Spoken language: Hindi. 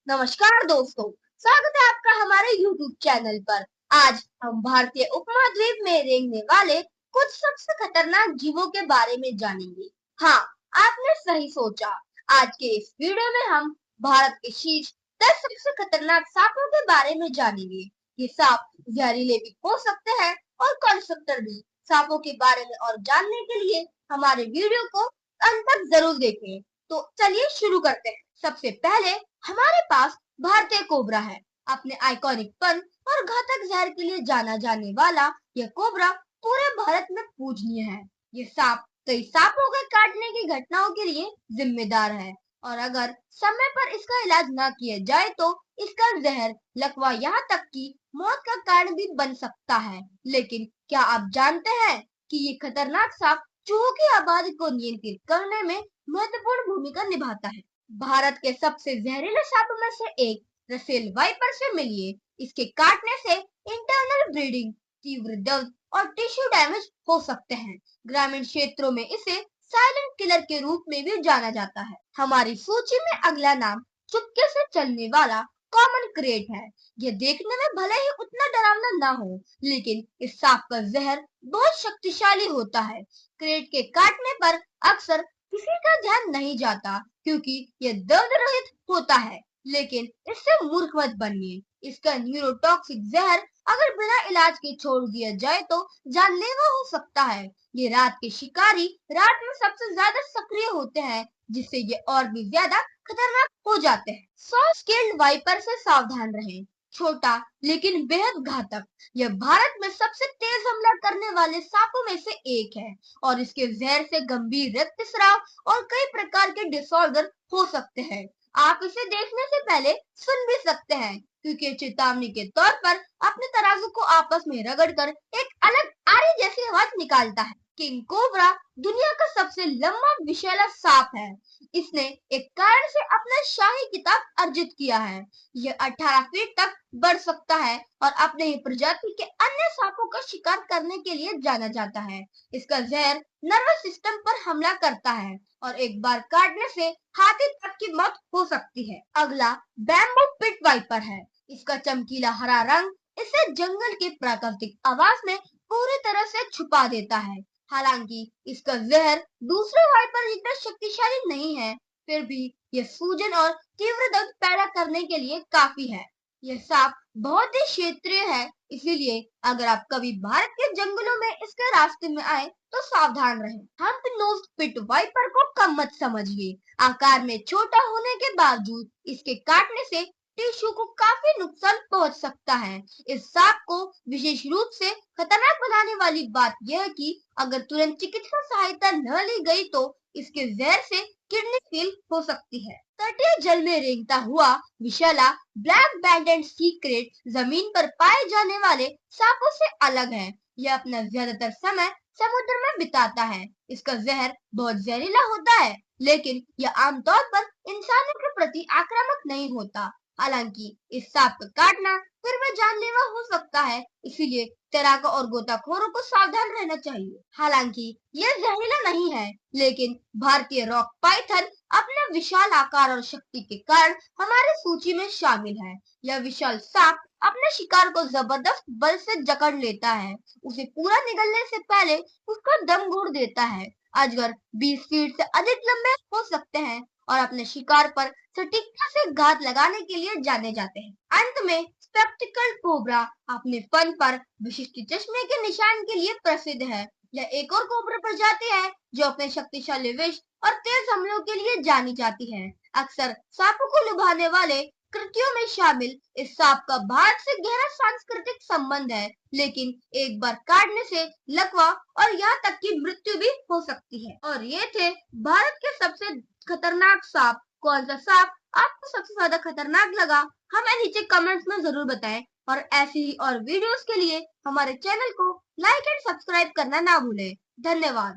नमस्कार दोस्तों, स्वागत है आपका हमारे YouTube चैनल पर। आज हम भारतीय उपमहाद्वीप में रेंगने वाले कुछ सबसे खतरनाक जीवों के बारे में जानेंगे। हाँ, आपने सही सोचा। आज के इस वीडियो में हम भारत के शीर्ष 10 सबसे खतरनाक सांपों के बारे में जानेंगे। ये सांप जहरीले भी हो सकते हैं और कंस्ट्रक्टर भी। सांपों के बारे में और जानने के लिए हमारे वीडियो को अंत तक जरूर देखें। तो चलिए शुरू करते हैं। सबसे पहले हमारे पास भारतीय कोबरा है। अपने आइकॉनिक पन और घातक जहर के लिए जाना जाने वाला यह कोबरा पूरे भारत में पूजनीय है। ये सांप कई सांपों के काटने की घटनाओं के लिए जिम्मेदार है और अगर समय पर इसका इलाज न किया जाए तो इसका जहर, लकवा, यहाँ तक कि मौत का कारण भी बन सकता है। लेकिन क्या आप जानते हैं कि ये खतरनाक सांप चूहों की आबादी को नियंत्रित करने में महत्वपूर्ण भूमिका निभाता है। भारत के सबसे जहरीले सांपों में से एक रसेल वाइपर से मिलिए। इसके काटने से इंटरनल ब्लीडिंग, तीव्र दर्द और टिश्यू डैमेज हो सकते हैं। ग्रामीण क्षेत्रों में इसे साइलेंट किलर के रूप में भी जाना जाता है। हमारी सूची में अगला नाम चुपके से चलने वाला कॉमन क्रेट है। यह देखने में भले ही उतना डरावना ना हो, लेकिन इस सांप का जहर बहुत शक्तिशाली होता है। क्रेट के काटने पर अक्सर किसी का ध्यान नहीं जाता क्योंकि यह दर्द रहित होता है, लेकिन इससे मूर्ख मत बनिए। इसका न्यूरोटॉक्सिक जहर अगर बिना इलाज के छोड़ दिया जाए तो जानलेवा हो सकता है। ये रात के शिकारी रात में सबसे ज्यादा सक्रिय होते हैं, जिससे ये और भी ज्यादा खतरनाक हो जाते हैं। सॉफ्ट स्केल्ड वाइपर से सावधान रहें। छोटा लेकिन बेहद घातक, यह भारत में सबसे तेज हमला करने वाले सांपों में से एक है और इसके जहर से गंभीर रक्तस्राव और कई प्रकार के डिसऑर्डर हो सकते हैं। आप इसे देखने से पहले सुन भी सकते हैं क्योंकि चेतावनी के तौर पर अपने तराजू को आपस में रगड़कर एक अलग आरी जैसी आवाज निकालता है। किंग कोबरा दुनिया का सबसे लंबा विषैला सांप है। इसने एक कारण से अपना शाही खिताब अर्जित किया है। यह 18 फीट तक बढ़ सकता है और अपने ही प्रजाति के अन्य सांपों का शिकार करने के लिए जाना जाता है। इसका जहर नर्वस सिस्टम पर हमला करता है और एक बार काटने से हाथी तक की मौत हो सकती है। अगला बैम्बू पिट वाइपर है। इसका चमकीला हरा रंग इसे जंगल के प्राकृतिक आवास में पूरी तरह से छुपा देता है। हालांकि इसका जहर दूसरे वाइपर जितना शक्तिशाली नहीं है, फिर भी यह सूजन और तीव्र दर्द पैदा करने के लिए काफी है। यह सांप बहुत ही क्षेत्रीय है, इसीलिए अगर आप कभी भारत के जंगलों में इसके रास्ते में आए तो सावधान रहें। हम्प नोज्ड पिट वाइपर को कम मत समझिए। आकार में छोटा होने के बावजूद इसके काटने से टिश्यू को काफी नुकसान पहुंच सकता है। इस सांप को विशेष रूप से खतरनाक बनाने वाली बात यह है कि अगर तुरंत चिकित्सा सहायता न ली गई तो इसके जहर से किडनी फेल हो सकती है। तटीय जल में रेंगता हुआ विशाला ब्लैक बैंडेड सी क्रेट जमीन पर पाए जाने वाले सांपों से अलग है। यह अपना ज्यादातर समय समुद्र में बिताता है। इसका जहर बहुत जहरीला होता है, लेकिन यह आमतौर पर इंसानों के प्रति आक्रामक नहीं होता। हालांकि इस सांप का काटना फिर भी जानलेवा हो सकता है, इसीलिए तैराकों और गोताखोरों को सावधान रहना चाहिए। हालांकि यह जहरीला नहीं है, लेकिन भारतीय रॉक पाइथन अपने विशाल आकार और शक्ति के कारण हमारी सूची में शामिल है। यह विशाल सांप अपने शिकार को जबरदस्त बल से जकड़ लेता है। उसे पूरा निगलने से पहले उसका दम घोट देता है। अजगर 20 फीट से अधिक लंबे हो सकते हैं और अपने शिकार पर सटीकता से घात लगाने के लिए जाने जाते हैं। अंत में स्पेक्टिकल कोबरा अपने फन पर विशिष्ट चश्मे के निशान के लिए प्रसिद्ध है। यह एक और कोबरा प्रजाति है जो अपने शक्तिशाली विष और तेज हमलों के लिए जानी जाती है। अक्सर सांपों को लुभाने वाले कृतियों में शामिल इस सांप का भारत से गहरा सांस्कृतिक संबंध है, लेकिन एक बार काटने से लकवा और यहाँ तक की मृत्यु भी हो सकती है। और ये थे भारत के सबसे खतरनाक सांप। कौन सा सांप आपको सबसे ज्यादा खतरनाक लगा, हमें नीचे कमेंट्स में जरूर बताएं। और ऐसी ही और वीडियोस के लिए हमारे चैनल को लाइक एंड सब्सक्राइब करना ना भूलें। धन्यवाद।